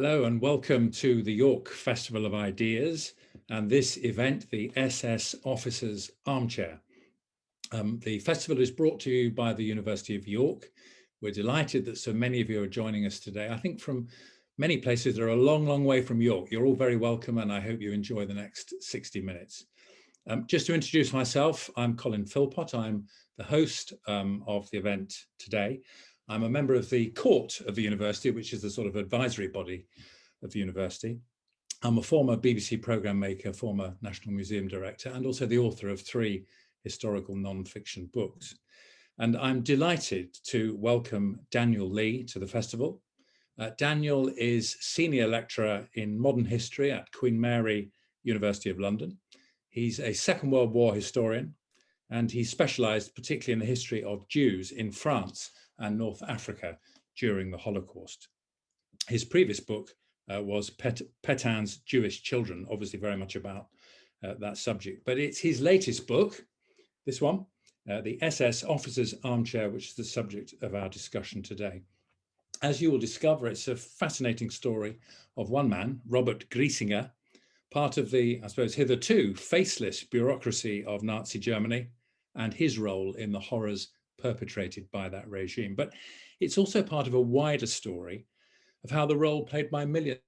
Hello and welcome to the York Festival of Ideas and this event, the SS Officers Armchair. The festival is brought to you by the University of York. We're delighted that so many of you are joining us today. I think from many places that are a long, long way from York. You're all very welcome and I hope you enjoy the next 60 minutes. Just to introduce myself, I'm Colin Philpott. I'm the host of the event today. I'm a member of the court of the university, which is the sort of advisory body of the university. I'm a former BBC programme maker, former National Museum director, and also the author of 3 historical non-fiction books. And I'm delighted to welcome Daniel Lee to the festival. Daniel is senior lecturer in modern history at Queen Mary University of London. He's a Second World War historian, and he specialised particularly in the history of Jews in France and North Africa during the Holocaust. His previous book was Petain's Jewish Children, obviously very much about that subject. But it's his latest book, this one, the SS Officers Armchair, which is the subject of our discussion today. As you will discover, it's a fascinating story of one man, Robert Griesinger, part of the, I suppose, hitherto faceless bureaucracy of Nazi Germany and his role in the horrors perpetrated by that regime. But it's also part of a wider story of how the role played by millions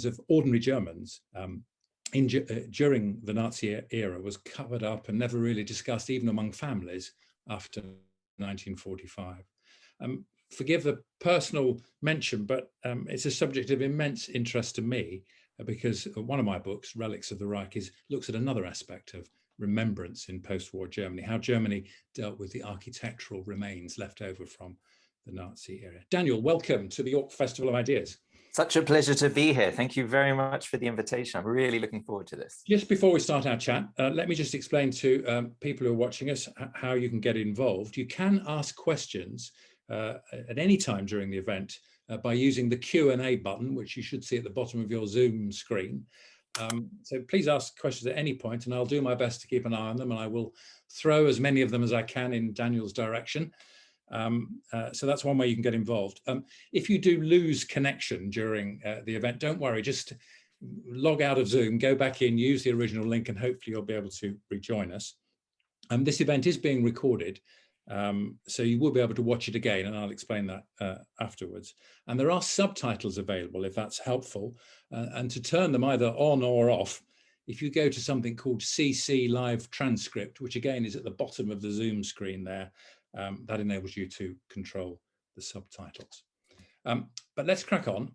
of ordinary Germans during the Nazi era was covered up and never really discussed, even among families, after 1945. Forgive the personal mention, but it's a subject of immense interest to me because one of my books, Relics of the Reich, looks at another aspect of remembrance in post-war Germany, how Germany dealt with the architectural remains left over from the Nazi era. Daniel, welcome to the York Festival of Ideas. Such a pleasure to be here. Thank you very much for the invitation. I'm really looking forward to this. Just before we start our chat, let me just explain to people who are watching us how you can get involved. You can ask questions at any time during the event by using the Q&A button, which you should see at the bottom of your Zoom screen. So please ask questions at any point and I'll do my best to keep an eye on them, and I will throw as many of them as I can in Daniel's direction. So that's one way you can get involved. If you do lose connection during the event, don't worry, just log out of Zoom, go back in, use the original link, and hopefully you'll be able to rejoin us. This event is being recorded, so you will be able to watch it again, and I'll explain that afterwards. And there are subtitles available if that's helpful, and to turn them either on or off, if you go to something called CC Live Transcript, which again is at the bottom of the Zoom screen there, that enables you to control the subtitles. But let's crack on.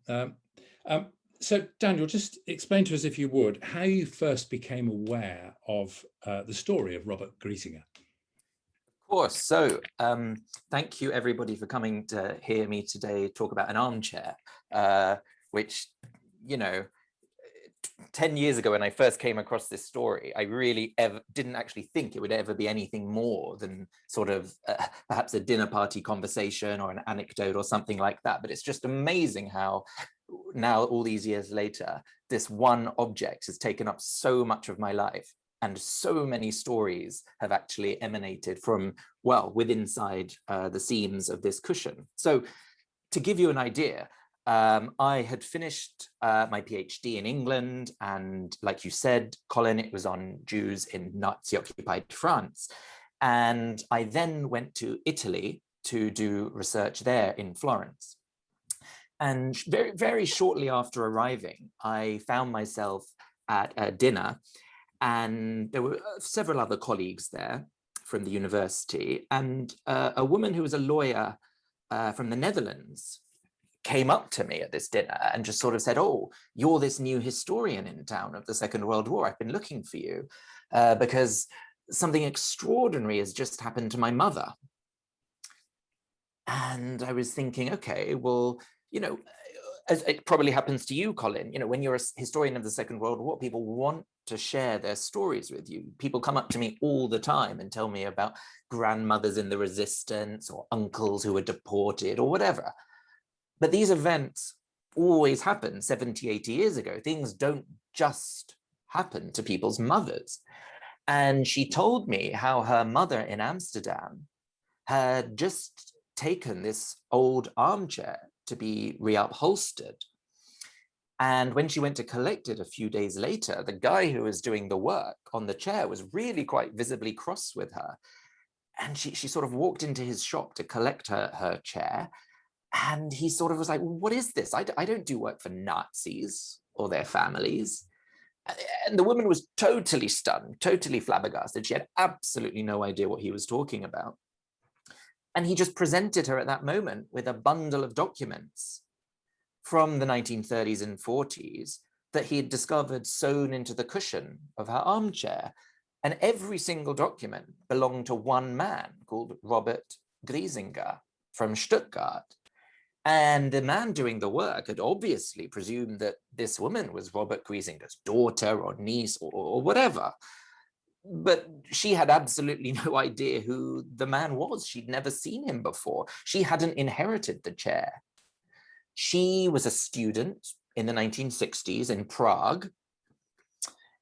So Daniel, just explain to us, if you would, how you first became aware of the story of Robert Griesinger. Of course. So thank you everybody for coming to hear me today talk about an armchair, which, you know, 10 years ago when I first came across this story, I really didn't actually think it would ever be anything more than sort of perhaps a dinner party conversation or an anecdote or something like that. But it's just amazing how now, all these years later, this one object has taken up so much of my life. And so many stories have actually emanated from, well, within inside the seams of this cushion. So to give you an idea, I had finished my PhD in England, and like you said, Colin, it was on Jews in Nazi-occupied France. And I then went to Italy to do research there in Florence. And very, very shortly after arriving, I found myself at a dinner, and there were several other colleagues there from the university, and a woman who was a lawyer from the Netherlands came up to me at this dinner and just sort of said, "Oh, you're this new historian in town of the Second World War. I've been looking for you because something extraordinary has just happened to my mother." And I was thinking, okay, well, you know, as it probably happens to you, Colin, you know, when you're a historian of the Second World War, people want to share their stories with you. People come up to me all the time and tell me about grandmothers in the resistance or uncles who were deported or whatever. But these events always happen 70, 80 years ago. Things don't just happen to people's mothers. And she told me how her mother in Amsterdam had just taken this old armchair to be reupholstered. And when she went to collect it a few days later, the guy who was doing the work on the chair was really quite visibly cross with her. And she sort of walked into his shop to collect her chair. And he sort of was like, well, what is this? I don't do work for Nazis or their families. And the woman was totally stunned, totally flabbergasted. She had absolutely no idea what he was talking about. And he just presented her at that moment with a bundle of documents from the 1930s and 40s that he had discovered sewn into the cushion of her armchair. And every single document belonged to one man called Robert Griesinger from Stuttgart. And the man doing the work had obviously presumed that this woman was Robert Griesinger's daughter or niece or whatever. But she had absolutely no idea who the man was. She'd never seen him before. She hadn't inherited the chair. She was a student in the 1960s in Prague.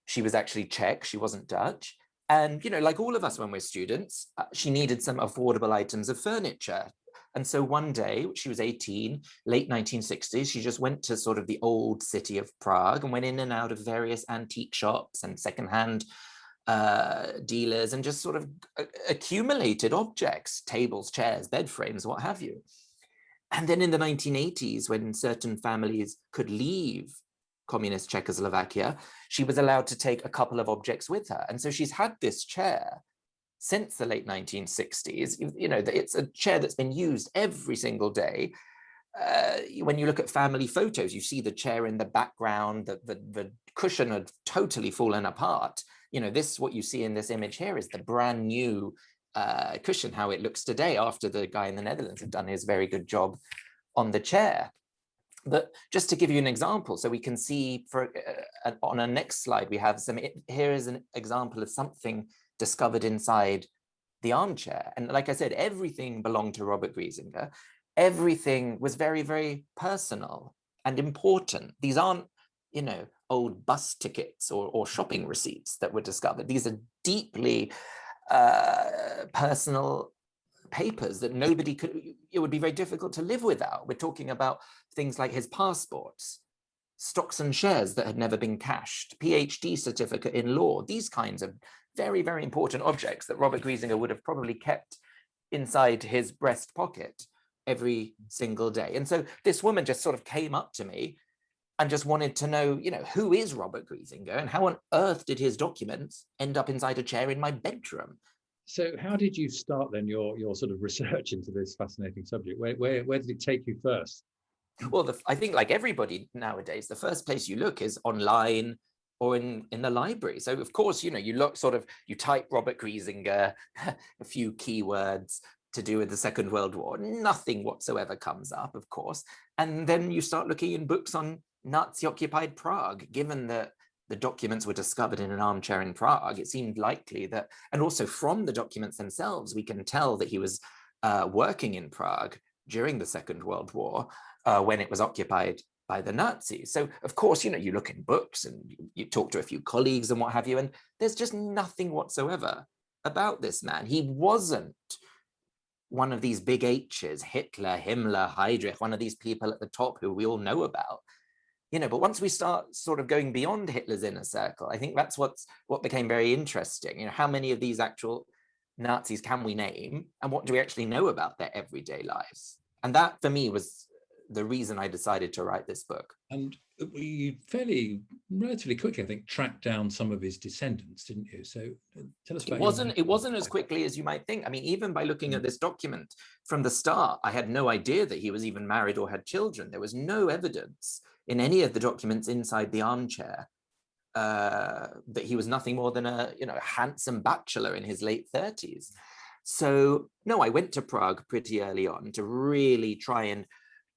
She was actually Czech, she wasn't Dutch. And, you know, like all of us when we're students, she needed some affordable items of furniture. And so one day, she was 18, late 1960s, she just went to sort of the old city of Prague and went in and out of various antique shops and secondhand dealers and just sort of accumulated objects, tables, chairs, bed frames, what have you. And then in the 1980s, when certain families could leave communist Czechoslovakia, she was allowed to take a couple of objects with her. And so she's had this chair since the late 1960s. You know, it's a chair that's been used every single day. When you look at family photos, you see the chair in the background, the cushion had totally fallen apart. You know, this, what you see in this image here is the brand new cushion, how it looks today after the guy in the Netherlands had done his very good job on the chair. But just to give you an example, so we can see on our next slide, we have here is an example of something discovered inside the armchair. And like I said, everything belonged to Robert Griesinger. Everything was very, very personal and important. These aren't, you know, old bus tickets or shopping receipts that were discovered. These are deeply personal papers that nobody could, it would be very difficult to live without. We're talking about things like his passports, stocks and shares that had never been cashed, PhD certificate in law, these kinds of very, very important objects that Robert Griesinger would have probably kept inside his breast pocket every single day. And so this woman just sort of came up to me and just wanted to know, you know, who is Robert Griesinger and how on earth did his documents end up inside a chair in my bedroom? So how did you start then your sort of research into this fascinating subject? Where did it take you first? Well, I think like everybody nowadays, the first place you look is online or in the library. So of course, you know, you look sort of, you type Robert Griesinger, a few keywords to do with the Second World War, nothing whatsoever comes up, of course. And then you start looking in books on Nazi-occupied Prague, given that the documents were discovered in an armchair in Prague, it seemed likely that, and also from the documents themselves, we can tell that he was working in Prague during the Second World War when it was occupied by the Nazis. So of course, you know, you look in books and you talk to a few colleagues and what have you, and there's just nothing whatsoever about this man. He wasn't one of these big H's, Hitler, Himmler, Heydrich, one of these people at the top who we all know about. You know, but once we start sort of going beyond Hitler's inner circle, I think that's what became very interesting. You know, how many of these actual Nazis can we name, and what do we actually know about their everyday lives? And that, for me, was the reason I decided to write this book. And you relatively quickly, I think, tracked down some of his descendants, didn't you? So tell us about it wasn't as quickly as you might think. I mean, even by looking at this document from the start, I had no idea that he was even married or had children. There was no evidence in any of the documents inside the armchair that he was nothing more than a, you know, handsome bachelor in his late 30s. So no, I went to Prague pretty early on to really try and,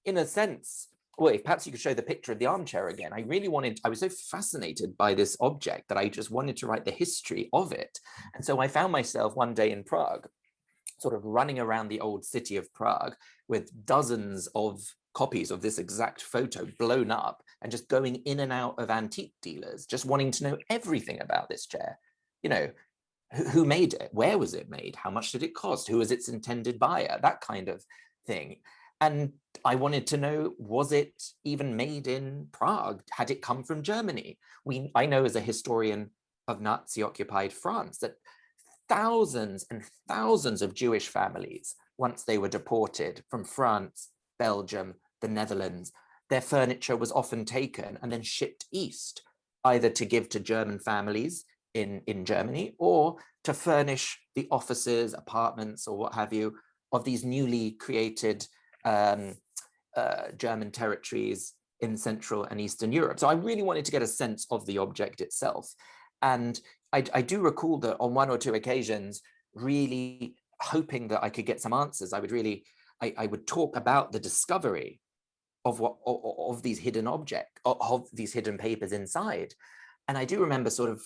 in a sense, well, if perhaps you could show the picture of the armchair again. I was so fascinated by this object that I just wanted to write the history of it. And so I found myself one day in Prague, sort of running around the old city of Prague with dozens of copies of this exact photo blown up and just going in and out of antique dealers, just wanting to know everything about this chair. You know, who made it? Where was it made? How much did it cost? Who was its intended buyer? That kind of thing. And I wanted to know, was it even made in Prague? Had it come from Germany? I know as a historian of Nazi-occupied France that thousands and thousands of Jewish families, once they were deported from France, Belgium, the Netherlands, their furniture was often taken and then shipped east, either to give to German families in Germany or to furnish the offices, apartments, or what have you, of these newly created German territories in Central and Eastern Europe. So I really wanted to get a sense of the object itself. And I do recall that on one or two occasions, really hoping that I could get some answers, I would talk about the discovery of these hidden of these hidden papers inside. And I do remember sort of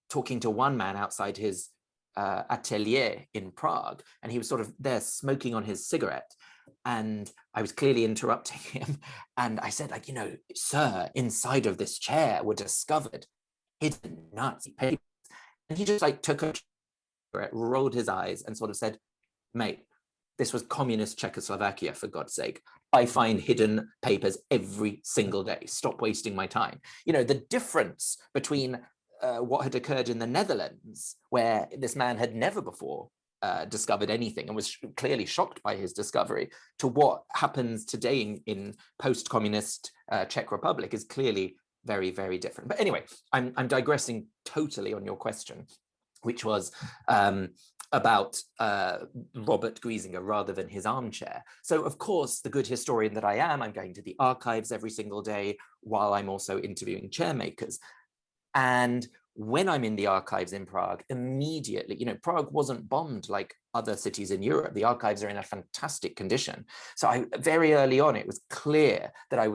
talking to one man outside his atelier in Prague, and he was sort of there smoking on his cigarette. And I was clearly interrupting him. And I said, like, sir, inside of this chair were discovered hidden Nazi papers. And he just like took a cigarette, rolled his eyes and sort of said, mate, this was communist Czechoslovakia, for God's sake. I find hidden papers every single day. Stop wasting my time. The difference between what had occurred in the Netherlands, where this man had never before discovered anything and was clearly shocked by his discovery, to what happens today in post-communist Czech Republic is clearly very, very different. But anyway, I'm digressing totally on your question, which was about Robert Griesinger rather than his armchair. So of course, the good historian that I am, I'm going to the archives every single day while I'm also interviewing chairmakers. And when I'm in the archives in Prague, immediately, Prague wasn't bombed like other cities in Europe. The archives are in a fantastic condition. So very early on, it was clear that I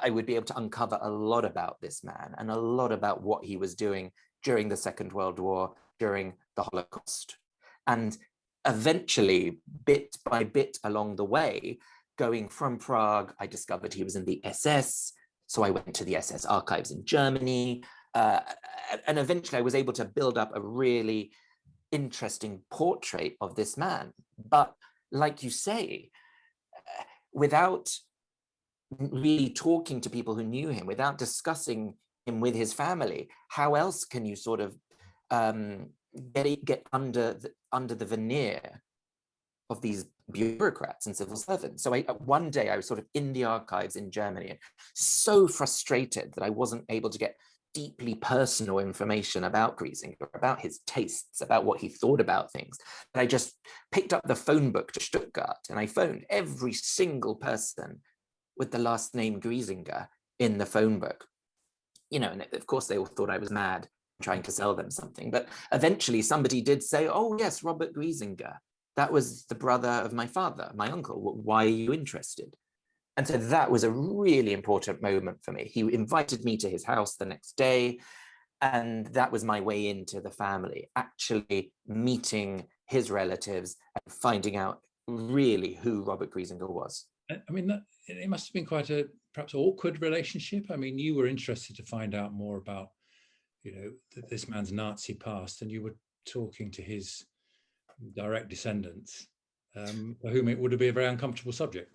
would be able to uncover a lot about this man and a lot about what he was doing during the Second World War, during the Holocaust. And eventually, bit by bit along the way, going from Prague, I discovered he was in the SS. So I went to the SS archives in Germany. And eventually I was able to build up a really interesting portrait of this man. But like you say, without really talking to people who knew him, without discussing him with his family, how else can you sort of get under the veneer of these bureaucrats and civil servants? So one day I was sort of in the archives in Germany, and so frustrated that I wasn't able to get deeply personal information about Griesinger, about his tastes, about what he thought about things. And I just picked up the phone book to Stuttgart and I phoned every single person with the last name Griesinger in the phone book. And of course they all thought I was mad trying to sell them something. But eventually somebody did say, oh yes, Robert Griesinger. That was the brother of my father, my uncle. Why are you interested? And so that was a really important moment for me. He invited me to his house the next day, and that was my way into the family, actually meeting his relatives and finding out really who Robert Griesinger was. I mean, it must have been quite a perhaps awkward relationship. I mean, you were interested to find out more about, this man's Nazi past, and you were talking to his direct descendants, for whom it would be a very uncomfortable subject.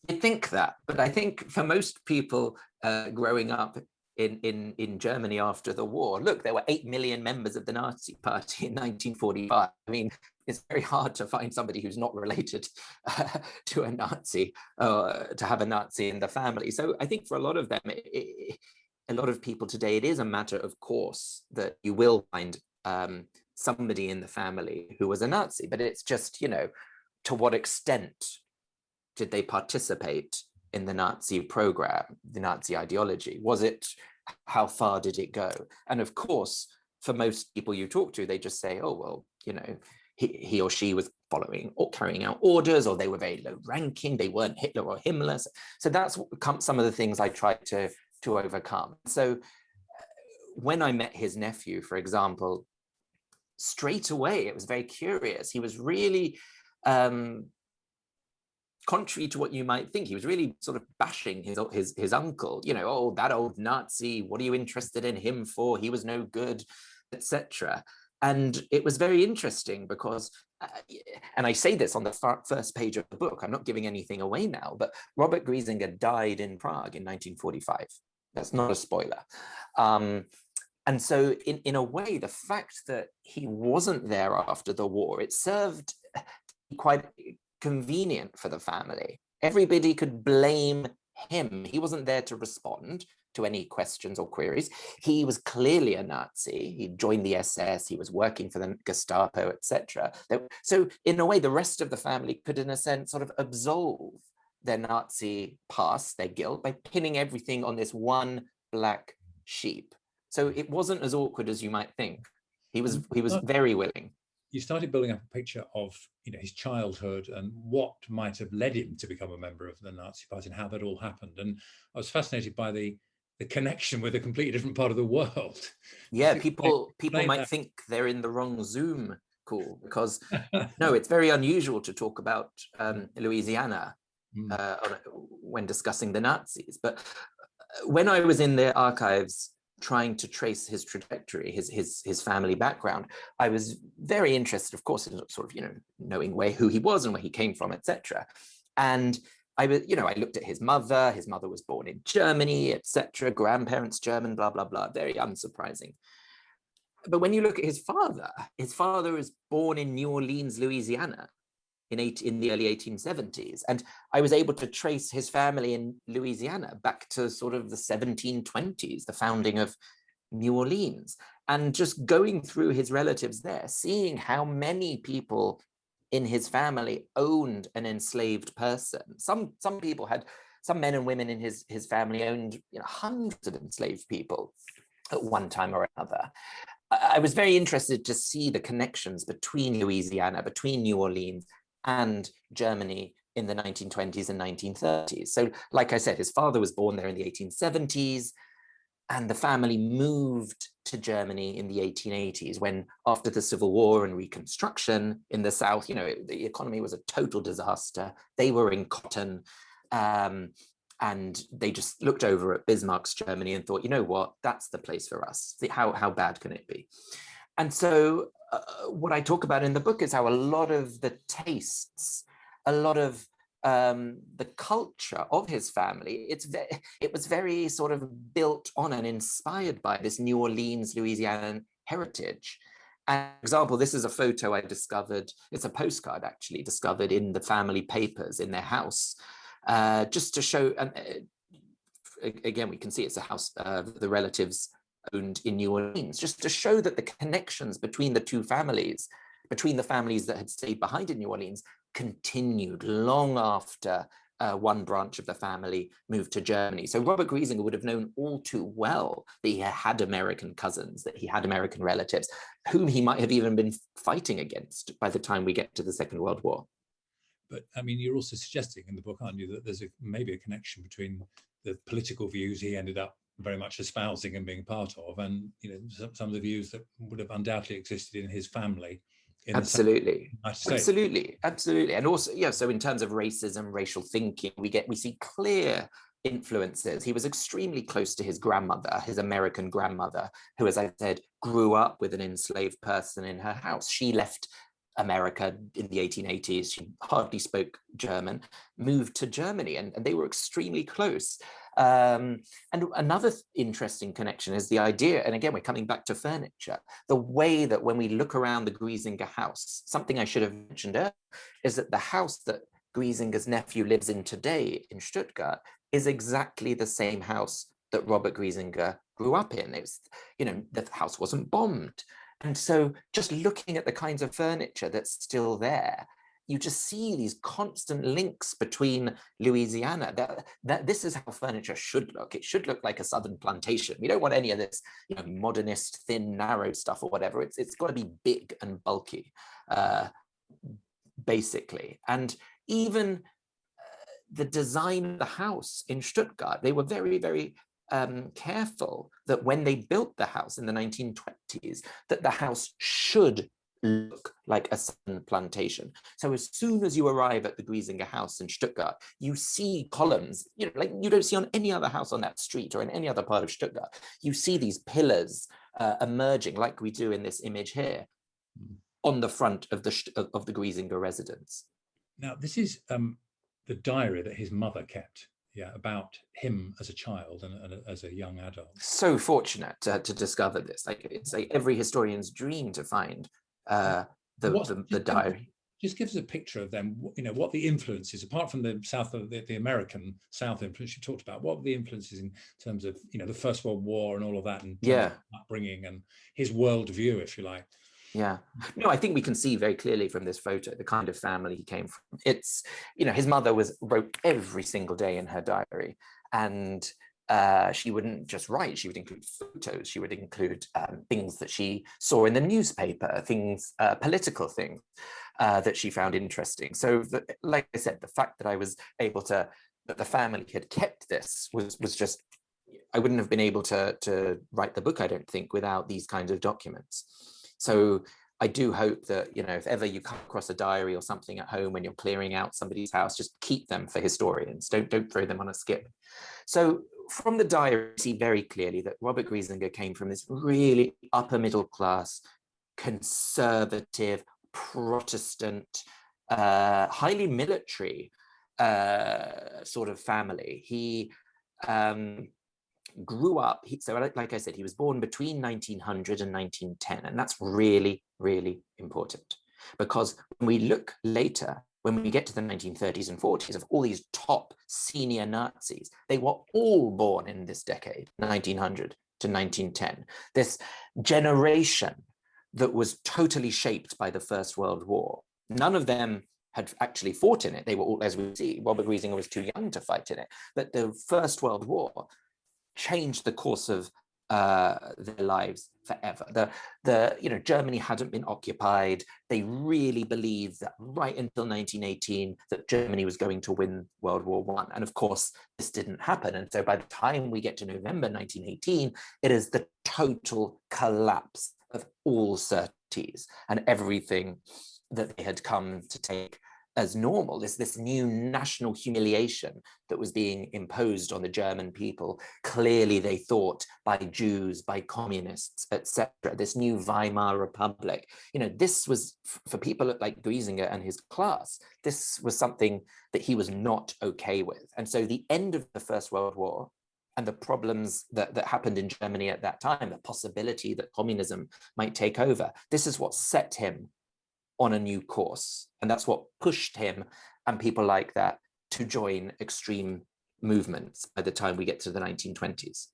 You think that, but I think for most people growing up in Germany after the war, look, there were 8 million members of the Nazi Party in 1945. I mean, it's very hard to find somebody who's not related to a Nazi, to have a Nazi in the family. So I think for a lot of them, a lot of people today, it is a matter of course that you will find somebody in the family who was a Nazi, but it's just, to what extent did they participate in the Nazi program, the Nazi ideology? Was it, how far did it go? And of course, for most people you talk to, they just say, oh, well, he or she was following or carrying out orders, or they were very low ranking, they weren't Hitler or Himmler. So that's some of the things I tried to overcome. So when I met his nephew, for example, straight away, it was very curious. He was really, contrary to what you might think, he was really sort of bashing his uncle, oh, that old Nazi, what are you interested in him for? He was no good, etc. And it was very interesting because, and I say this on the first page of the book, I'm not giving anything away now, but Robert Griesinger died in Prague in 1945. That's not a spoiler. And so in a way, the fact that he wasn't there after the war, it served quite convenient for the family. Everybody could blame him. He wasn't there to respond to any questions or queries. He was clearly a Nazi. He joined the SS. He was working for the Gestapo, etc. So in a way, the rest of the family could, in a sense, sort of absolve their Nazi past, their guilt, by pinning everything on this one black sheep. So it wasn't as awkward as you might think. He was very willing. You started building up a picture of, you know, his childhood and what might have led him to become a member of the Nazi Party and how that all happened. And I was fascinated by the connection with a completely different part of the world. Yeah, people might think they're in the wrong Zoom call, because no, it's very unusual to talk about Louisiana when discussing the Nazis. But when I was in their archives trying to trace his trajectory, his family background, I was very interested, of course, in sort of, you know, knowing who he was and where he came from, etc. And I looked at his mother. His mother was born in Germany, etc. Grandparents German, blah blah blah. Very unsurprising. But when you look at his father is born in New Orleans, Louisiana, in the early 1870s. And I was able to trace his family in Louisiana back to sort of the 1720s, the founding of New Orleans. And just going through his relatives there, seeing how many people in his family owned an enslaved person. Some people had, some men and women in his family owned, you know, hundreds of enslaved people at one time or another. I was very interested to see the connections between Louisiana, between New Orleans and Germany in the 1920s and 1930s. So like I said, his father was born there in the 1870s, and the family moved to Germany in the 1880s, when after the Civil War and Reconstruction in the South, you know, the economy was a total disaster. They were in cotton, and they just looked over at Bismarck's Germany and thought, you know what, that's the place for us. How bad can it be? And so what I talk about in the book is how a lot of the tastes, a lot of the culture of his family, it was very sort of built on and inspired by this New Orleans, Louisiana heritage. And for example, this is a photo I discovered, it's a postcard actually, discovered in the family papers in their house, just to show, again, we can see it's a house the relatives owned in New Orleans, just to show that the connections between the two families, between the families that had stayed behind in New Orleans, continued long after one branch of the family moved to Germany. So Robert Griesinger would have known all too well that he had American cousins, that he had American relatives, whom he might have even been fighting against by the time we get to the Second World War. But I mean, you're also suggesting in the book, aren't you, that there's maybe a connection between the political views he ended up very much espousing and being part of, and, you know, some of the views that would have undoubtedly existed in his family. Absolutely. And also, yeah, so in terms of racism, racial thinking, we see clear influences. He was extremely close to his grandmother, his American grandmother, who, as I said, grew up with an enslaved person in her house. She left America in the 1880s. She hardly spoke German, moved to Germany, and they were extremely close. And another interesting connection is the idea, and again, we're coming back to furniture, the way that when we look around the Griesinger house, something I should have mentioned earlier, is that the house that Griesinger's nephew lives in today in Stuttgart is exactly the same house that Robert Griesinger grew up in. It's, you know, the house wasn't bombed. And so just looking at the kinds of furniture that's still there, you just see these constant links between Louisiana, that this is how furniture should look. It should look like a southern plantation. We don't want any of this, you know, modernist, thin, narrow stuff or whatever. It's got to be big and bulky, basically. And even the design of the house in Stuttgart, they were very, very careful that when they built the house in the 1920s, that the house should look like a southern plantation. So as soon as you arrive at the Griesinger house in Stuttgart, you see columns, you know, like you don't see on any other house on that street or in any other part of Stuttgart. You see these pillars emerging, like we do in this image here, on the front of the Griesinger residence. Now, this is the diary that his mother kept, yeah, about him as a child and as a young adult. So fortunate to discover this. Like, it's like every historian's dream to find the diary. Just gives us a picture of them, you know, what the influences, apart from the South, the American South influence you talked about, what were the influences in terms of, you know, the First World War and all of that, and upbringing and his worldview, if you like. Yeah, no, I think we can see very clearly from this photo the kind of family he came from. It's, you know, his mother wrote every single day in her diary, and she wouldn't just write, she would include photos, she would include things that she saw in the newspaper, things, political things that she found interesting. So like I said, the fact that I was able to, that the family had kept this was just, I wouldn't have been able to write the book, I don't think, without these kinds of documents. So I do hope that, you know, if ever you come across a diary or something at home when you're clearing out somebody's house, just keep them for historians. Don't throw them on a skip. So from the diary, we see very clearly that Robert Griesinger came from this really upper middle class, conservative, Protestant, highly military sort of family. He grew up, so like I said, he was born between 1900 and 1910, and that's really, really important, because when we look later, when we get to the 1930s and 40s, of all these top senior Nazis, they were all born in this decade, 1900 to 1910. This generation that was totally shaped by the First World War. None of them had actually fought in it. They were all, as we see, Robert Griesinger was too young to fight in it. But the First World War changed the course of their lives forever. You know, Germany hadn't been occupied. They really believed that right until 1918 that Germany was going to win World War I. And of course, this didn't happen. And so by the time we get to November 1918, it is the total collapse of all certainties and everything that they had come to take as normal, this new national humiliation that was being imposed on the German people. Clearly they thought by Jews, by communists, etc. This new Weimar Republic, you know, this was, for people like Griesinger and his class, this was something that he was not okay with. And so the end of the First World War and the problems that happened in Germany at that time, the possibility that communism might take over, this is what set him on a new course. And that's what pushed him and people like that to join extreme movements by the time we get to the 1920s.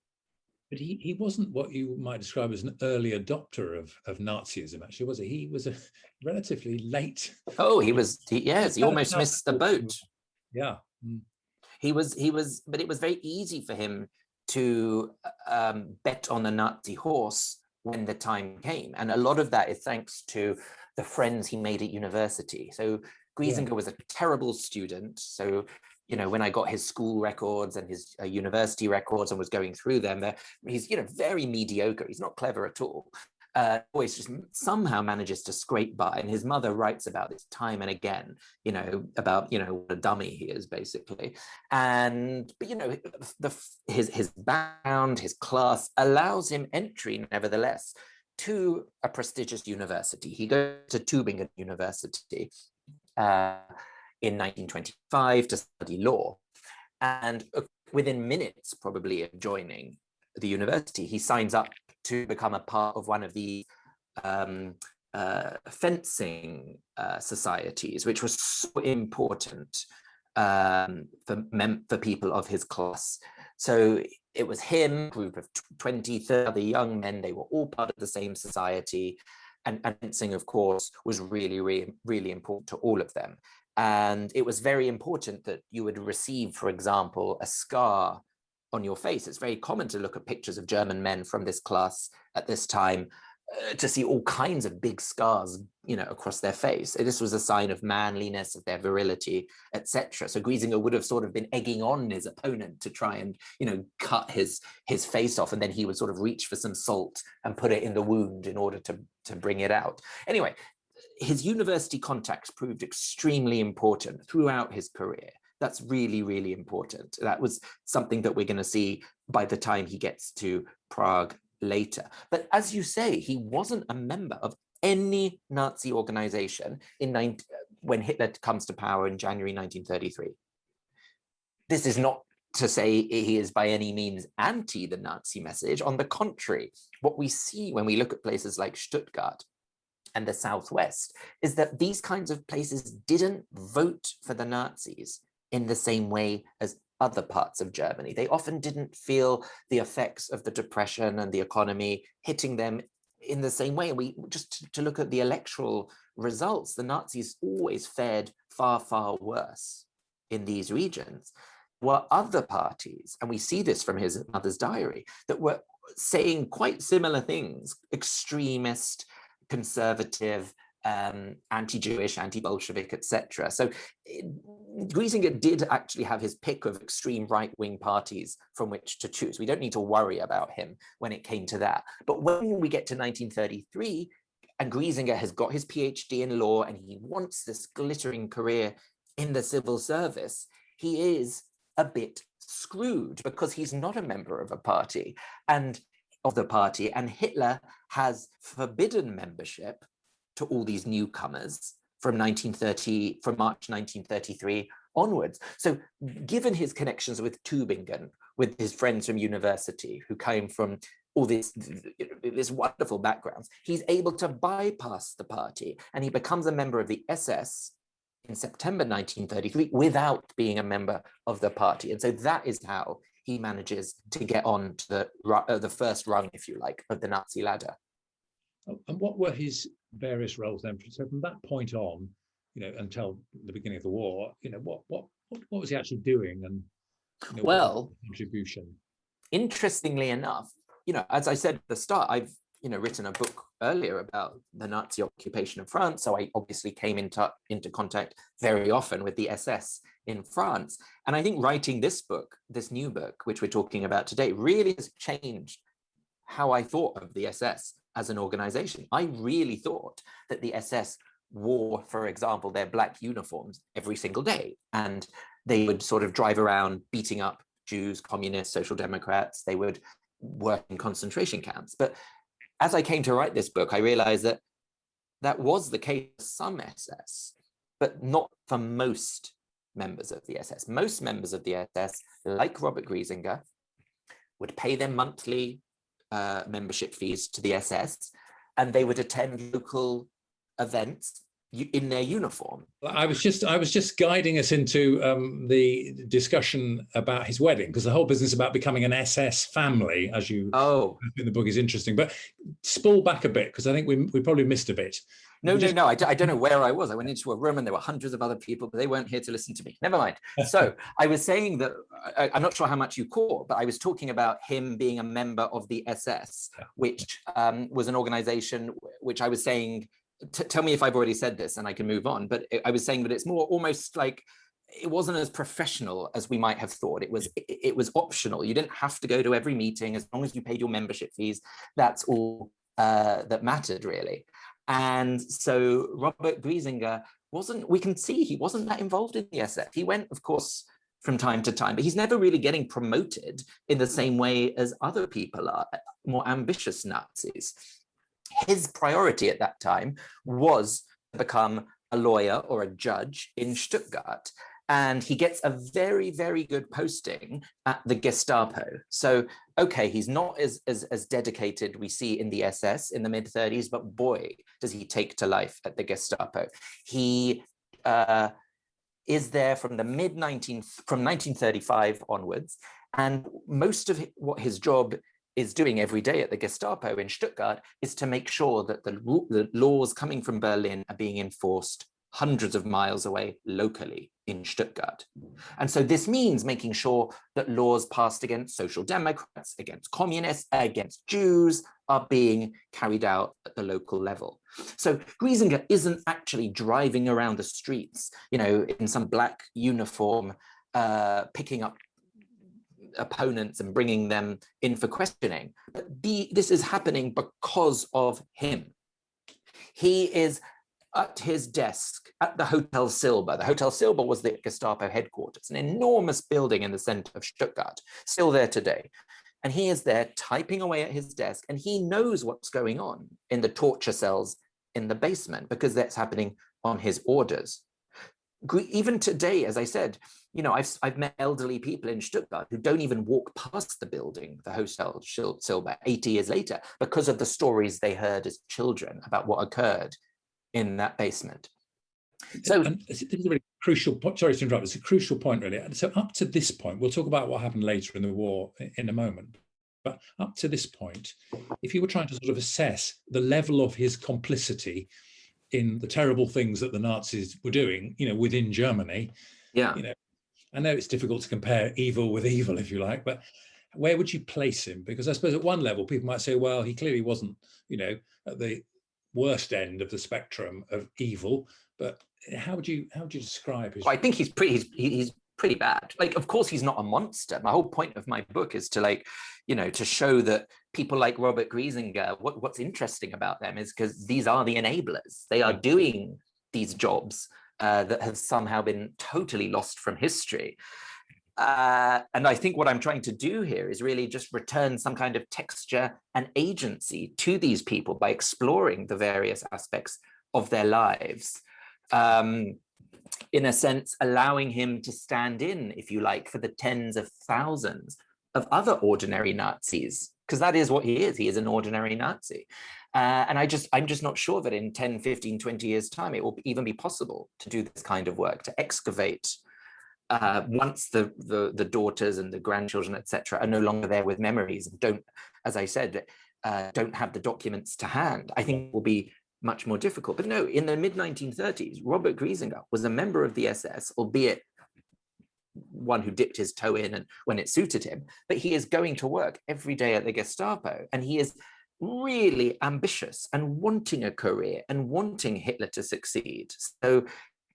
But he wasn't what you might describe as an early adopter of Nazism, actually, was he? He was a relatively late. Oh, yes, he almost missed the boat. Yeah. He was, but it was very easy for him to bet on the Nazi horse when the time came. And a lot of that is thanks to the friends he made at university. So Griesinger was a terrible student. So, you know, when I got his school records and his university records and was going through them, he's, you know, very mediocre. He's not clever at all. Always just somehow manages to scrape by. And his mother writes about this time and again, you know, about, you know, what a dummy he is, basically. And, but, you know, his background, his class allows him entry, nevertheless, to a prestigious university. He goes to Tübingen University in 1925 to study law. And within minutes, probably, of joining the university, he signs up to become a part of one of the fencing societies, which was so important for people of his class. So it was him, a group of 20, 30 other young men. They were all part of the same society. And fencing, of course, was really, really, really important to all of them. And it was very important that you would receive, for example, a scar on your face. It's very common to look at pictures of German men from this class at this time to see all kinds of big scars, you know, across their face. This was a sign of manliness, of their virility, etc. So Griesinger would have sort of been egging on his opponent to try and, you know, cut his face off, and then he would sort of reach for some salt and put it in the wound in order to bring it out. Anyway, his university contacts proved extremely important throughout his career. That's really, really important. That was something that we're going to see by the time he gets to Prague later. But as you say, he wasn't a member of any Nazi organization when Hitler comes to power in January 1933. This is not to say he is by any means anti the Nazi message. On the contrary, what we see when we look at places like Stuttgart and the Southwest is that these kinds of places didn't vote for the Nazis in the same way as other parts of Germany. They often didn't feel the effects of the depression and the economy hitting them in the same way. We just to look at the electoral results, the Nazis always fared far, far worse in these regions. Were other parties, and we see this from his mother's diary, that were saying quite similar things: extremist, conservative, anti-Jewish, anti-Bolshevik, etc. So Griesinger did actually have his pick of extreme right-wing parties from which to choose. We don't need to worry about him when it came to that. But when we get to 1933, and Griesinger has got his PhD in law and he wants this glittering career in the civil service, he is a bit screwed because he's not a member of a party and Hitler has forbidden membership to all these newcomers from March 1933 onwards. So given his connections with Tübingen, with his friends from university who came from all this wonderful backgrounds, he's able to bypass the party and he becomes a member of the SS in September 1933 without being a member of the party. And so that is how he manages to get on to the first rung, if you like, of the Nazi ladder. And what were his various roles then? So from that point on, until the beginning of the war, what was he actually doing, and well, contribution? Interestingly enough, as I said at the start, I've written a book earlier about the Nazi occupation of France, so I obviously came into contact very often with the SS in France. And I think writing this book, this new book, which we're talking about today, really has changed how I thought of the SS as an organization. I really thought that the SS wore, for example, their black uniforms every single day, and they would sort of drive around beating up Jews, communists, social democrats. They would work in concentration camps. But as I came to write this book, I realized that that was the case for some SS, but not for most members of the SS. Most members of the SS, like Robert Griesinger, would pay their monthly membership fees to the SS, and they would attend local events in their uniform. I was just guiding us into the discussion about his wedding, because the whole business about becoming an SS family, as you in the book, is interesting. But spool back a bit, because I think we probably missed a bit. No. I don't know where I was. I went into a room and there were hundreds of other people, but they weren't here to listen to me. Never mind. So I was saying that I'm not sure how much you caught, but I was talking about him being a member of the SS, which was an organization which I was saying. Tell me if I've already said this and I can move on, but I was saying that it's more almost like it wasn't as professional as we might have thought. It was optional. You didn't have to go to every meeting. As long as you paid your membership fees, that's all that mattered, really. And so Robert Griesinger we can see he wasn't that involved in the SF. He went, of course, from time to time, but he's never really getting promoted in the same way as other people are, more ambitious Nazis. His priority at that time was to become a lawyer or a judge in Stuttgart. And he gets a very, very good posting at the Gestapo. So, okay, he's not as dedicated we see in the SS in the mid-30s, but boy, does he take to life at the Gestapo. He is there from from 1935 onwards. And most of what his job is doing every day at the Gestapo in Stuttgart is to make sure that the laws coming from Berlin are being enforced hundreds of miles away locally in Stuttgart. And so this means making sure that laws passed against social democrats, against communists, against Jews are being carried out at the local level. So Griesinger isn't actually driving around the streets, in some black uniform, picking up opponents and bringing them in for questioning. But this is happening because of him. He is at his desk at the Hotel Silber. The Hotel Silber was the Gestapo headquarters, an enormous building in the center of Stuttgart, still there today. And he is there typing away at his desk, and he knows what's going on in the torture cells in the basement because that's happening on his orders. Even today, as I said, you know, I've met elderly people in Stuttgart who don't even walk past the building, the Hotel Silber, 80 years later, because of the stories they heard as children about what occurred in that basement. So, and this is a really crucial point. Sorry to interrupt. It's a crucial point, really. So up to this point, we'll talk about what happened later in the war in a moment. But up to this point, if you were trying to sort of assess the level of his complicity in the terrible things that the Nazis were doing, you know, within Germany, yeah, you know, I know it's difficult to compare evil with evil, if you like, but where would you place him? Because I suppose at one level, people might say, well, he clearly wasn't, you know, at the worst end of the spectrum of evil. But how would you describe his? well, I think he's pretty bad. Like, of course, he's not a monster. My whole point of my book is to, like, you know, to show that people like Robert Griesinger, what's interesting about them is because these are the enablers. They are doing these jobs that have somehow been totally lost from history. And I think what I'm trying to do here is really just return some kind of texture and agency to these people by exploring the various aspects of their lives. In a sense, allowing him to stand in, if you like, for the tens of thousands of other ordinary Nazis, because that is what he is. He is an ordinary Nazi. And I'm just not sure that in 10, 15, 20 years' time, it will even be possible to do this kind of work, to excavate once the daughters and the grandchildren, etc., are no longer there with memories and don't, as I said, don't have the documents to hand. I think it will be much more difficult. But no, in the mid-1930s, Robert Griesinger was a member of the SS, albeit one who dipped his toe in and when it suited him, but he is going to work every day at the Gestapo, and he is really ambitious and wanting a career and wanting Hitler to succeed. So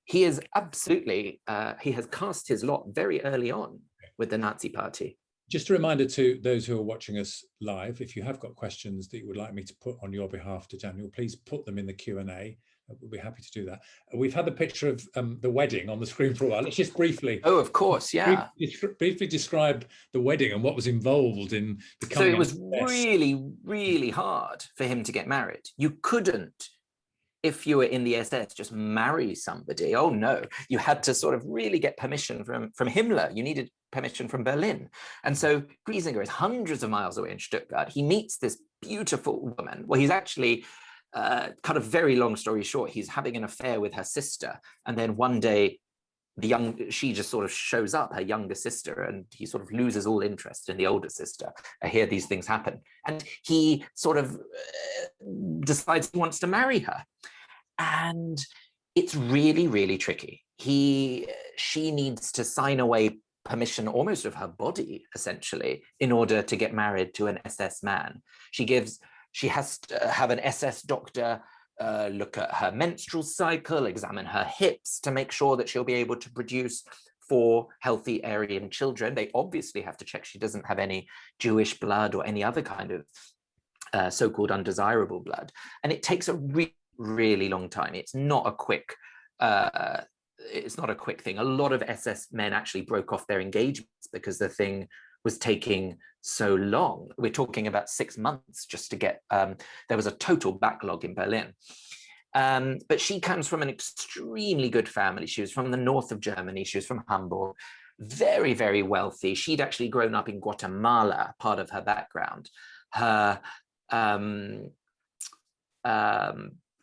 he is absolutely, he has cast his lot very early on with the Nazi Party. Just a reminder to those who are watching us live, if you have got questions that you would like me to put on your behalf to Daniel, please put them in the Q&A. We'll be happy to do that. We've had the picture of the wedding on the screen for a while. Let's just briefly... Oh, of course, yeah. Briefly describe the wedding and what was involved in becoming... So it was really, really hard for him to get married. You couldn't, if you were in the SS, just marry somebody. Oh no, you had to sort of really get permission from Himmler. You needed permission from Berlin. And so Griesinger is hundreds of miles away in Stuttgart. He meets this beautiful woman. Well, he's actually, cut a very long story short, he's having an affair with her sister. And then one day, she just sort of shows up, her younger sister, and he sort of loses all interest in the older sister. I hear these things happen. And he sort of decides he wants to marry her. And it's really, really tricky. She needs to sign away permission almost of her body, essentially, in order to get married to an SS man. She has to have an SS doctor look at her menstrual cycle, examine her hips to make sure that she'll be able to produce 4 healthy Aryan children. They obviously have to check she doesn't have any Jewish blood or any other kind of so-called undesirable blood. And it takes a really long time. It's not a quick thing. A lot of SS men actually broke off their engagements because the thing was taking so long. We're talking about 6 months just to get, there was a total backlog in Berlin. But she comes from an extremely good family. She was from the north of Germany. She was from Hamburg, very, very wealthy. She'd actually grown up in Guatemala, part of her background. Her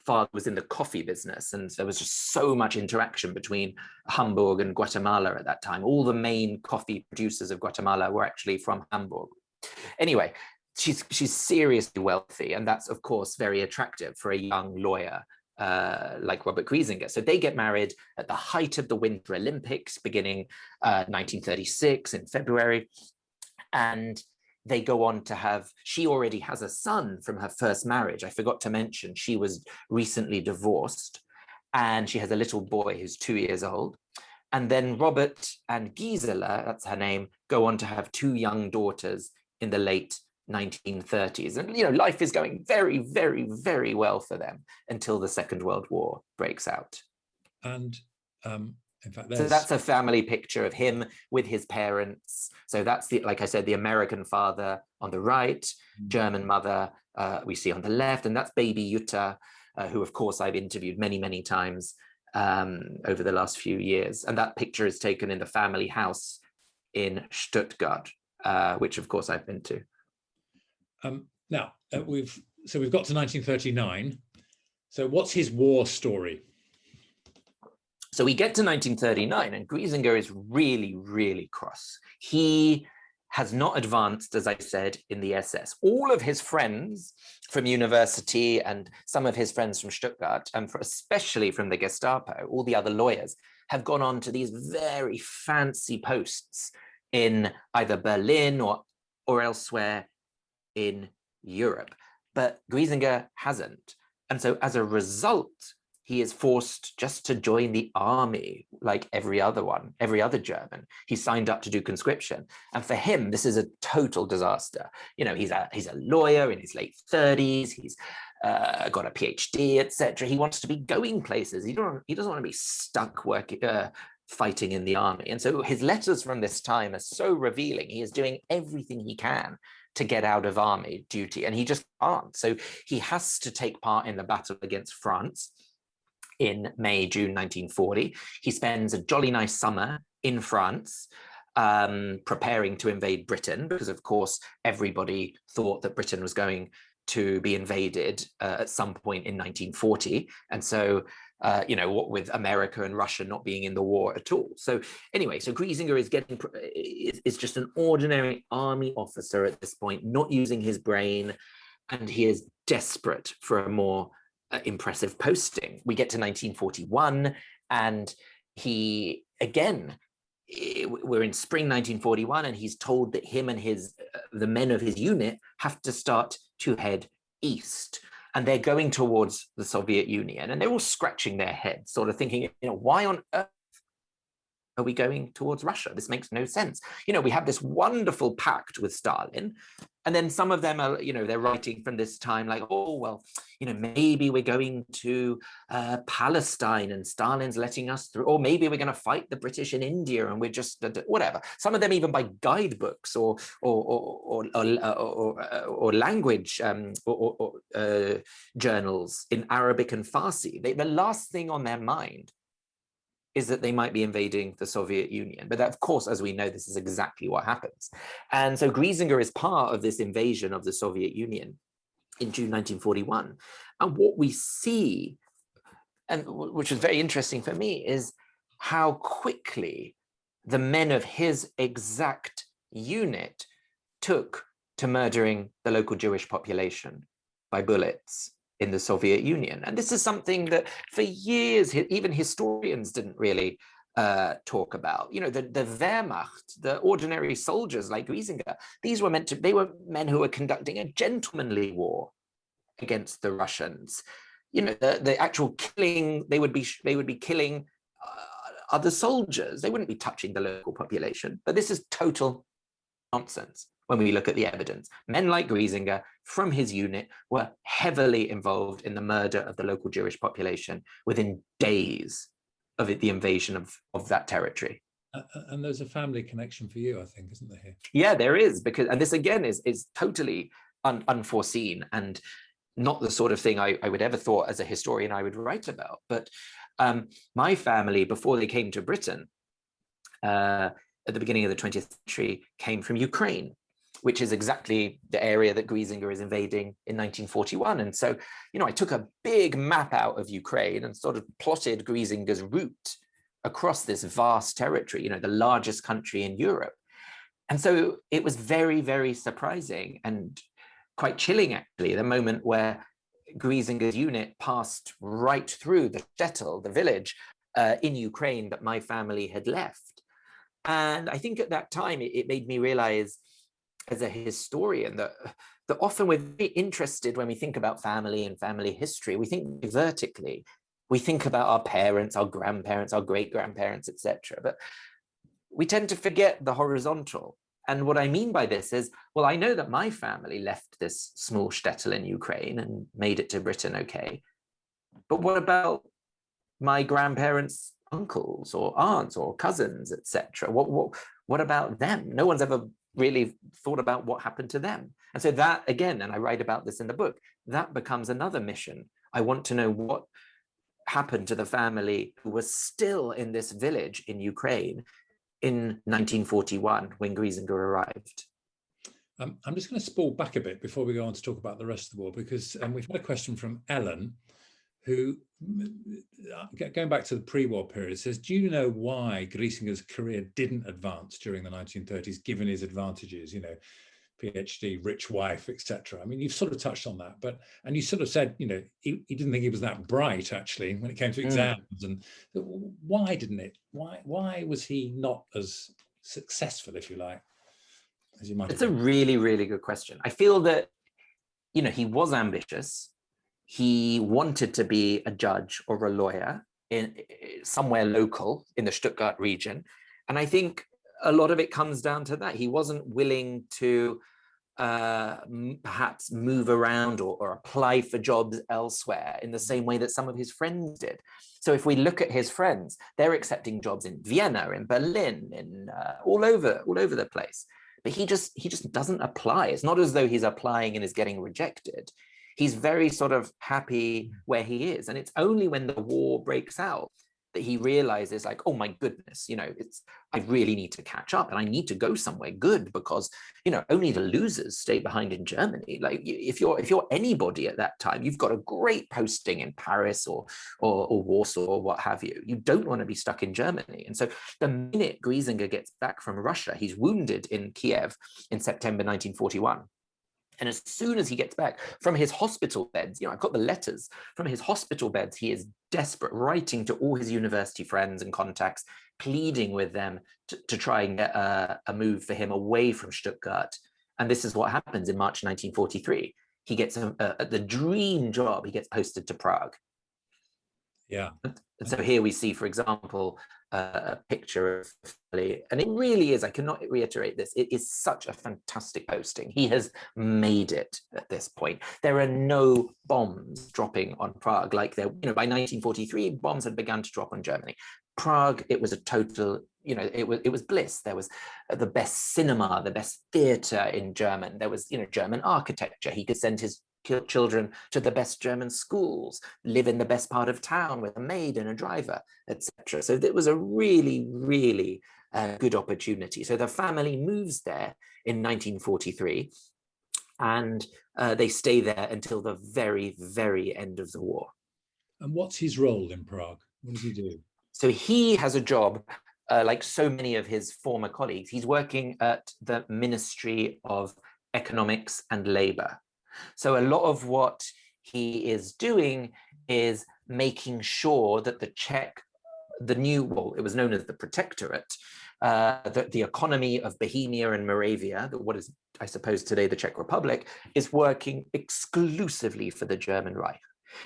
father was in the coffee business, and there was just so much interaction between Hamburg and Guatemala at that time. All the main coffee producers of Guatemala were actually from Hamburg. Anyway, she's seriously wealthy, and that's of course very attractive for a young lawyer like Robert Griesinger. So they get married at the height of the Winter Olympics, beginning 1936 in February, and they go on to have, she already has a son from her first marriage. I forgot to mention, she was recently divorced, and she has a little boy who's 2 years old. And then Robert and Gisela, that's her name, go on to have 2 young daughters in the late 1930s. And, you know, life is going very, very, very well for them until the Second World War breaks out. And In fact, so that's a family picture of him with his parents. So that's the, like I said, the American father on the right, German mother we see on the left, and that's baby Jutta, who of course I've interviewed many, many times over the last few years. And that picture is taken in the family house in Stuttgart, which of course I've been to. Now we've got to 1939. So what's his war story? So we get to 1939 and Griesinger is really, really cross. He has not advanced, as I said, in the SS. All of his friends from university and some of his friends from Stuttgart, and especially from the Gestapo, all the other lawyers, have gone on to these very fancy posts in either Berlin or elsewhere in Europe. But Griesinger hasn't. And so as a result, he is forced just to join the army like every other German. He signed up to do conscription. And for him, this is a total disaster. You know, he's a lawyer in his late 30s. He's got a PhD, etc. He wants to be going places. He doesn't want to be stuck working, fighting in the army. And so his letters from this time are so revealing. He is doing everything he can to get out of army duty, and he just can't. So he has to take part in the battle against France in May, June 1940. He spends a jolly nice summer in France, preparing to invade Britain, because of course everybody thought that Britain was going to be invaded at some point in 1940. And so, you know, what with America and Russia not being in the war at all. So anyway, so Griesinger is just an ordinary army officer at this point, not using his brain, and he is desperate for a more impressive posting. We get to 1941 and he, again, we're in spring 1941 and he's told that him and the men of his unit have to start to head east. And they're going towards the Soviet Union, and they're all scratching their heads, sort of thinking, you know, why on earth are we going towards Russia? This makes no sense. You know, we have this wonderful pact with Stalin, and then some of them are, you know, they're writing from this time like, oh, well, you know, maybe we're going to Palestine and Stalin's letting us through, or maybe we're going to fight the British in India and we're just whatever. Some of them even by guidebooks or language journals in Arabic and Farsi. The last thing on their mind is that they might be invading the Soviet Union. But that, of course, as we know, this is exactly what happens. And so Griesinger is part of this invasion of the Soviet Union in June 1941. And what we see, and which is very interesting for me, is how quickly the men of his exact unit took to murdering the local Jewish population by bullets in the Soviet Union. And this is something that for years, even historians didn't really talk about. You know, the Wehrmacht, the ordinary soldiers like Griesinger, they were men who were conducting a gentlemanly war against the Russians. You know, the actual killing, they would be killing other soldiers. They wouldn't be touching the local population. But this is total nonsense when we look at the evidence. Men like Griesinger from his unit were heavily involved in the murder of the local Jewish population within days of the invasion of that territory. And there's a family connection for you, I think, isn't there here? Yeah, there is, because, and this again is totally unforeseen and not the sort of thing I would ever thought as a historian I would write about. But my family, before they came to Britain, at the beginning of the 20th century, came from Ukraine, which is exactly the area that Griesinger is invading in 1941. And so, you know, I took a big map out of Ukraine and sort of plotted Griesinger's route across this vast territory, you know, the largest country in Europe. And so it was very, very surprising and quite chilling, actually, the moment where Griesinger's unit passed right through the shtetl, the village in Ukraine that my family had left. And I think at that time, it made me realize as a historian that often we're very interested when we think about family and family history. We think vertically. We think about our parents, our grandparents, our great-grandparents, etc. But we tend to forget the horizontal. And what I mean by this is, well, I know that my family left this small shtetl in Ukraine and made it to Britain okay. But what about my grandparents' uncles or aunts or cousins, etc.? What about them? No one's ever really thought about what happened to them. And so that, again, and I write about this in the book, that becomes another mission. I want to know what happened to the family who was still in this village in Ukraine in 1941 when Griesinger arrived. I'm just going to spool back a bit before we go on to talk about the rest of the war, because we've had a question from Ellen, who, going back to the pre-war period, says, do you know why Griesinger's career didn't advance during the 1930s, given his advantages, you know, PhD, rich wife, etc.? I mean, you've sort of touched on that, but, and you sort of said, you know, he didn't think he was that bright, actually, when it came to exams. And why didn't it? Why was he not as successful, if you like, as you might have It's a been? really, really good question. I feel that, you know, he was ambitious. He wanted to be a judge or a lawyer in somewhere local in the Stuttgart region. And I think a lot of it comes down to that. He wasn't willing to perhaps move around or apply for jobs elsewhere in the same way that some of his friends did. So if we look at his friends, they're accepting jobs in Vienna, in Berlin, in all over the place. But he just doesn't apply. It's not as though he's applying and is getting rejected. He's very sort of happy where he is. And it's only when the war breaks out that he realizes, like, oh my goodness, you know, I really need to catch up and I need to go somewhere good, because, you know, only the losers stay behind in Germany. Like, if you're anybody at that time, you've got a great posting in Paris or Warsaw or what have you. You don't want to be stuck in Germany. And so the minute Griesinger gets back from Russia, he's wounded in Kiev in September 1941. And as soon as he gets back from his hospital beds, you know, I've got the letters from his hospital beds, he is desperate, writing to all his university friends and contacts, pleading with them to try and get a move for him away from Stuttgart. And this is what happens in March 1943. He gets the dream job. He gets posted to Prague. Yeah. And so here we see, for example, a picture of family, and it really is, I cannot reiterate this, it is such a fantastic posting. He has made it at this point. There are no bombs dropping on Prague like there, you know, by 1943, bombs had begun to drop on Germany. Prague, it was a total, you know, it was bliss. There was the best cinema, the best theater in German. There was, you know, German architecture. He could send his children to the best German schools, live in the best part of town with a maid and a driver, etc. So it was a really, really good opportunity. So the family moves there in 1943, and they stay there until the very, very end of the war. And what's his role in Prague? What does he do? So he has a job, like so many of his former colleagues. He's working at the Ministry of Economics and Labor. So a lot of what he is doing is making sure that the new, well, it was known as the Protectorate, that the economy of Bohemia and Moravia, what is, I suppose, today the Czech Republic, is working exclusively for the German Reich.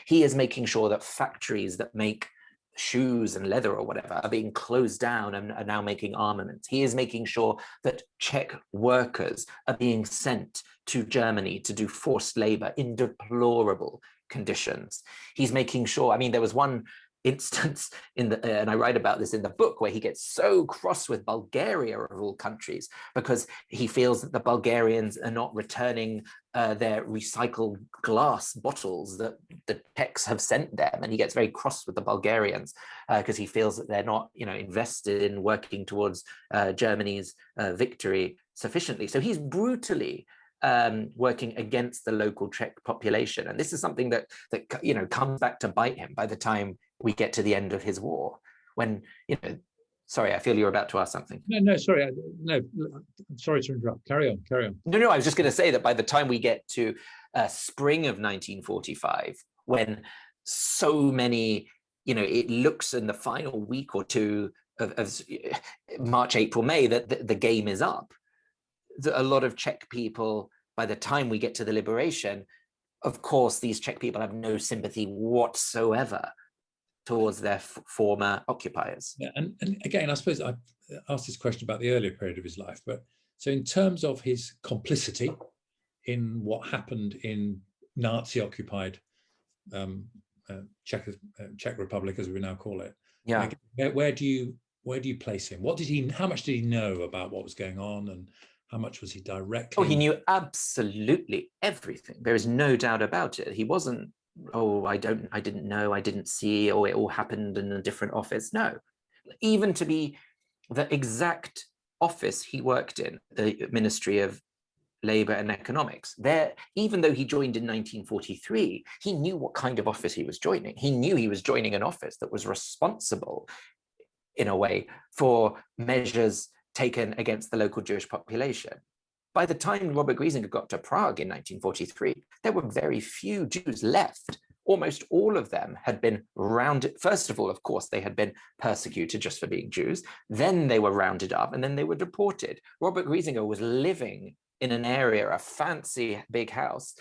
He is making sure that factories that make shoes and leather or whatever are being closed down and are now making armaments. He is making sure that Czech workers are being sent to Germany to do forced labor in deplorable conditions. He's making sure, I mean, there was one instance and I write about this in the book, where he gets so cross with Bulgaria of all countries because he feels that the Bulgarians are not returning their recycled glass bottles that the Czechs have sent them, and he gets very cross with the Bulgarians because he feels that they're not, you know, invested in working towards Germany's victory sufficiently. So he's brutally working against the local Czech population, and this is something that you know comes back to bite him by the time we get to the end of his war. When, you know, sorry, I feel you're about to ask something. No, sorry, no, I'm sorry to interrupt. Carry on. No, I was just going to say that by the time we get to spring of 1945, when so many, you know, it looks in the final week or two of March, April, May that the game is up. A lot of Czech people, by the time we get to the liberation, of course, these Czech people have no sympathy whatsoever towards their former occupiers. Yeah, and again, I suppose I asked this question about the earlier period of his life, but so in terms of his complicity in what happened in Nazi-occupied Czech Republic, as we now call it. Yeah. Where do you place him? How much did he know about what was going on, and how much was he directly? Oh, he knew absolutely everything. There is no doubt about it. He wasn't, oh, I didn't know, I didn't see, or it all happened in a different office. No, even to be the exact office he worked in, the Ministry of Labour and Economics, there, even though he joined in 1943, he knew what kind of office he was joining. He knew he was joining an office that was responsible, in a way, for measures taken against the local Jewish population. By the time Robert Griesinger got to Prague in 1943, there were very few Jews left. Almost all of them had been rounded. First of all, of course, they had been persecuted just for being Jews. Then they were rounded up, and then they were deported. Robert Griesinger was living in an area, a fancy big house,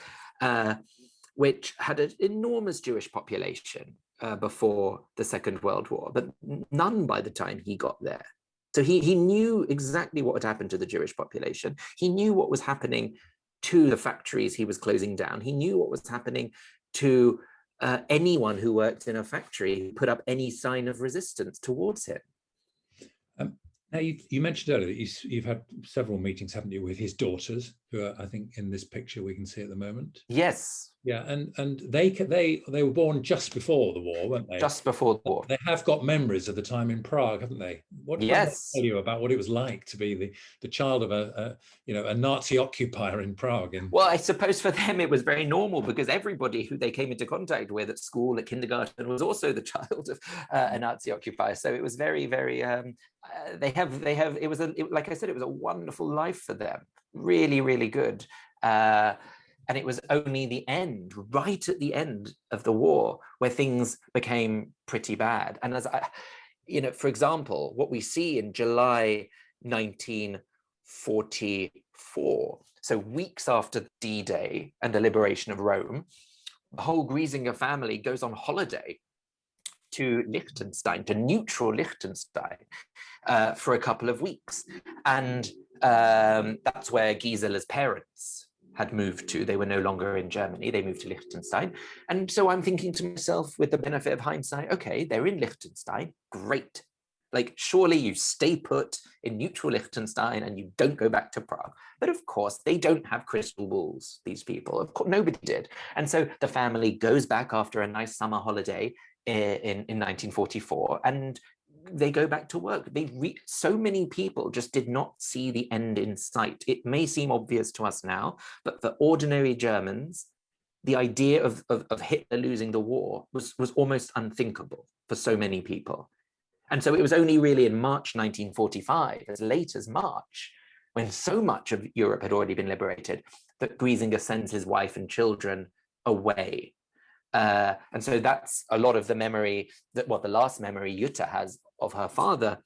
which had an enormous Jewish population before the Second World War, but none by the time he got there. So he knew exactly what had happened to the Jewish population. He knew what was happening to the factories he was closing down. He knew what was happening to anyone who worked in a factory who put up any sign of resistance towards him. Now, you mentioned earlier that you've had several meetings, haven't you, with his daughters, who are, I think, in this picture we can see at the moment. Yes. Yeah, and they were born just before the war, weren't they? Just before the war. They have got memories of the time in Prague, haven't they? What did they tell you about what it was like to be the child of a Nazi occupier in Prague? Well, I suppose for them it was very normal, because everybody who they came into contact with at school, at kindergarten, was also the child of a Nazi occupier. So it was very, very. Like I said, it was a wonderful life for them. Really, really good. And it was only the end, right at the end of the war, where things became pretty bad. And for example, what we see in July 1944, so weeks after D-Day and the liberation of Rome, the whole Griesinger family goes on holiday to Liechtenstein, to neutral Liechtenstein, for a couple of weeks. And that's where Gisela's parents had moved to. They were no longer in Germany. They moved to Liechtenstein. And so I'm thinking to myself, with the benefit of hindsight, okay, they're in Liechtenstein. Great. Like, surely you stay put in neutral Liechtenstein and you don't go back to Prague. But of course, they don't have crystal balls, these people. Of course, nobody did. And so the family goes back after a nice summer holiday in 1944, and they go back to work. So many people just did not see the end in sight. It may seem obvious to us now, but for ordinary Germans, the idea of Hitler losing the war was almost unthinkable for so many people. And so it was only really in March 1945, as late as March, when so much of Europe had already been liberated, that Griesinger sends his wife and children away. And so that's a lot of the memory the last memory Jutta has of her father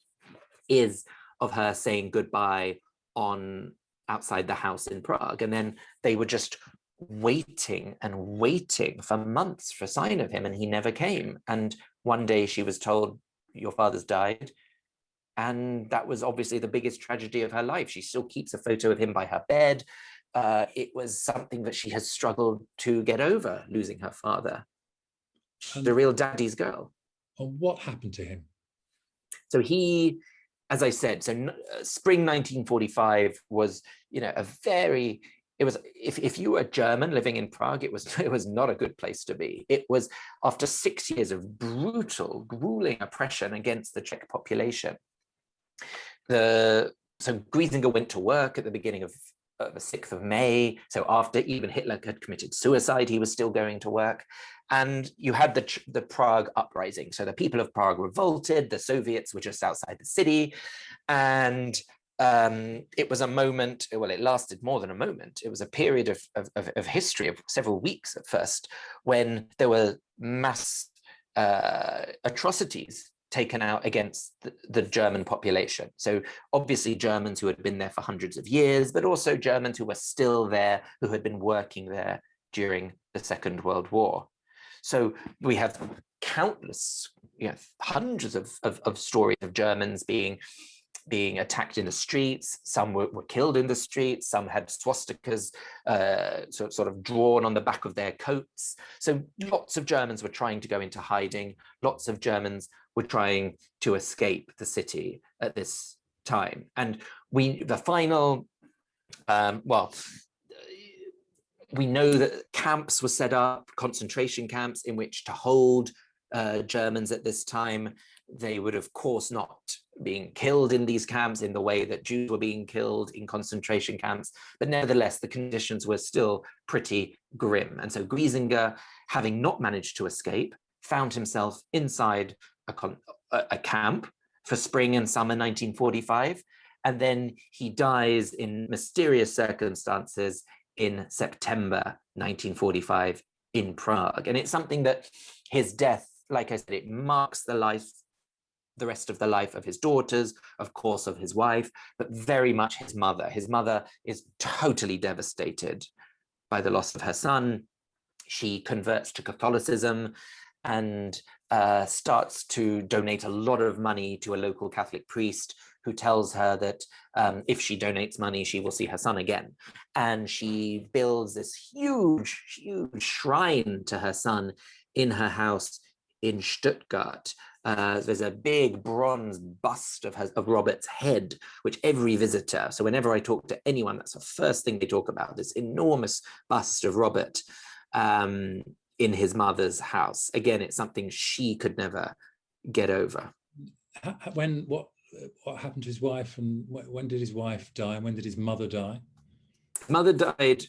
is of her saying goodbye outside the house in Prague. And then they were just waiting and waiting for months for a sign of him, and he never came. And one day she was told, your father's died. And that was obviously the biggest tragedy of her life. She still keeps a photo of him by her bed. It was something that she has struggled to get over, losing her father. She's a real daddy's girl. And what happened to him? So he, as I said, spring 1945 was, if you were German living in Prague, it was not a good place to be. It was after 6 years of brutal, grueling oppression against the Czech population. So Griesinger went to work at the beginning of the 6th of May. So after even Hitler had committed suicide, he was still going to work. And you had the Prague uprising. So the people of Prague revolted. The Soviets were just outside the city. And it was a moment, well, it lasted more than a moment. It was a period of history of several weeks at first, when there were mass atrocities taken out against the German population. So obviously Germans who had been there for hundreds of years, but also Germans who were still there, who had been working there during the Second World War. So we have countless, hundreds of stories of Germans being being attacked in the streets. Some were killed in the streets. Some had swastikas sort of drawn on the back of their coats. So lots of Germans were trying to go into hiding. Lots of Germans were trying to escape the city at this time. And the final, we know that camps were set up, concentration camps in which to hold Germans at this time. They would, of course, not being killed in these camps in the way that Jews were being killed in concentration camps, but nevertheless, the conditions were still pretty grim. And so Griesinger, having not managed to escape, found himself inside a camp for spring and summer 1945, and then he dies in mysterious circumstances in September 1945 in Prague. And it's something that his death, like I said, it marks the rest of the life of his daughters, of course, of his wife, but very much his mother. His mother is totally devastated by the loss of her son. She converts to Catholicism and starts to donate a lot of money to a local Catholic priest who tells her that if she donates money, she will see her son again. And she builds this huge, huge shrine to her son in her house in Stuttgart. There's a big bronze bust of Robert's head, which every visitor, so whenever I talk to anyone, that's the first thing they talk about, this enormous bust of Robert in his mother's house. Again, it's something she could never get over. What happened to his wife, and when did his wife die, and when did his mother die? His mother died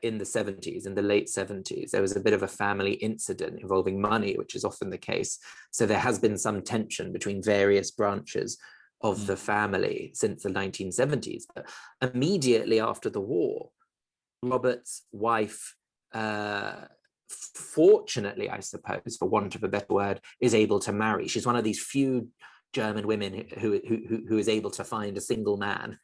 in the 70s, in the late 70s. There was a bit of a family incident involving money, which is often the case. So there has been some tension between various branches of the family since the 1970s. But immediately after the war, Robert's wife, fortunately, I suppose, for want of a better word, is able to marry. She's one of these few German women who is able to find a single man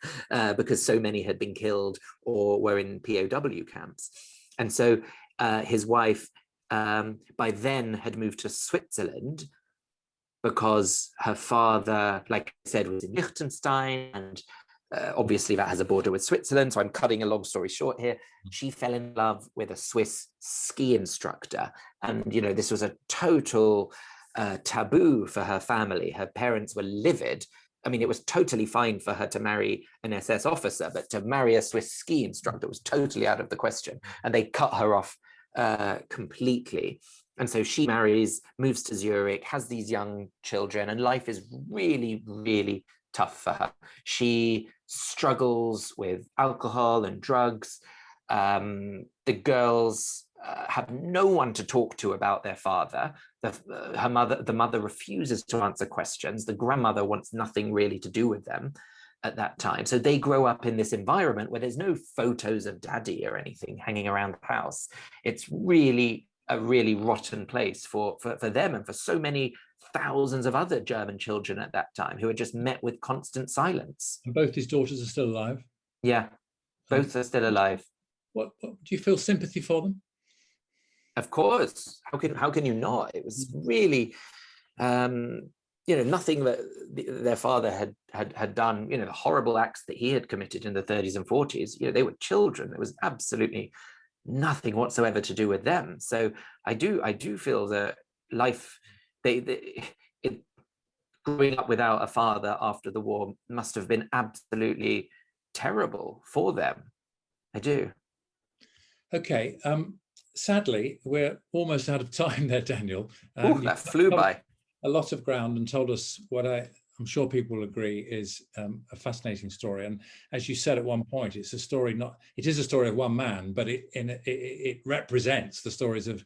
because so many had been killed or were in POW camps. And so his wife by then had moved to Switzerland because her father, like I said, was in Liechtenstein, and obviously that has a border with Switzerland. So I'm cutting a long story short here. She fell in love with a Swiss ski instructor. And, you know, this was a total taboo for her family. Her parents were livid. I mean, it was totally fine for her to marry an SS officer, but to marry a Swiss ski instructor was totally out of the question. And they cut her off completely. And so she marries, moves to Zurich, has these young children, and life is really, really tough for her. She struggles with alcohol and drugs. The girls have no one to talk to about their father. The mother refuses to answer questions. The grandmother wants nothing really to do with them at that time. So they grow up in this environment where there's no photos of daddy or anything hanging around the house. It's really a really rotten place for them and for so many thousands of other German children at that time who are just met with constant silence. And both his daughters are still alive? Yeah, both are still alive. What do you feel sympathy for them? Of course. How can you not? It was really, nothing that their father had done. The horrible acts that he had committed in the 30s and 40s. They were children. There was absolutely nothing whatsoever to do with them. So I do feel that life, growing up without a father after the war must have been absolutely terrible for them. I do. Okay. Sadly, we're almost out of time there, Daniel. That flew by. A lot of ground and told us what I'm sure people will agree is a fascinating story. And as you said at one point, it is a story of one man, but it represents the stories of,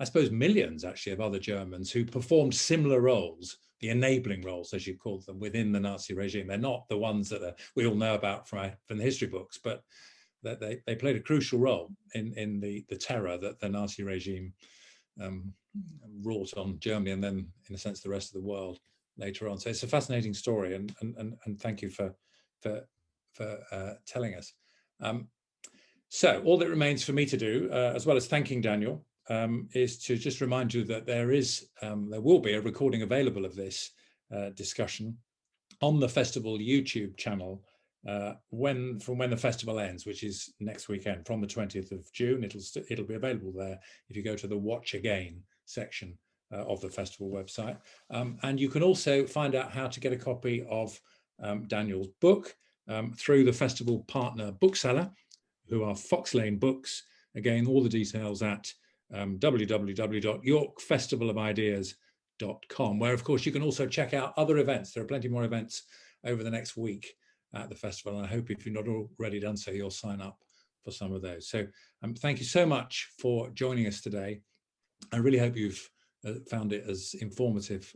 I suppose, millions actually of other Germans who performed similar roles, the enabling roles, as you called them, within the Nazi regime. They're not the ones that we all know about from the history books, but that they played a crucial role in the terror that the Nazi regime wrought on Germany and then, in a sense, the rest of the world later on. So it's a fascinating story, and thank you for telling us. So all that remains for me to do, as well as thanking Daniel, is to just remind you that there will be a recording available of this discussion on the festival YouTube channel from when the festival ends, which is next weekend, from the 20th of June. It'll be available there if you go to the Watch Again section of the festival website. And you can also find out how to get a copy of Daniel's book through the festival partner bookseller, who are Fox Lane Books. Again, all the details at www.yorkfestivalofideas.com, where of course you can also check out other events. There are plenty more events over the next week at the festival, and I hope if you've not already done so, you'll sign up for some of those. So thank you so much for joining us today. I really hope you've found it as informative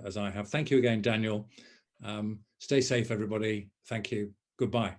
as I have. Thank you again, Daniel. Stay safe, everybody. Thank you. Goodbye.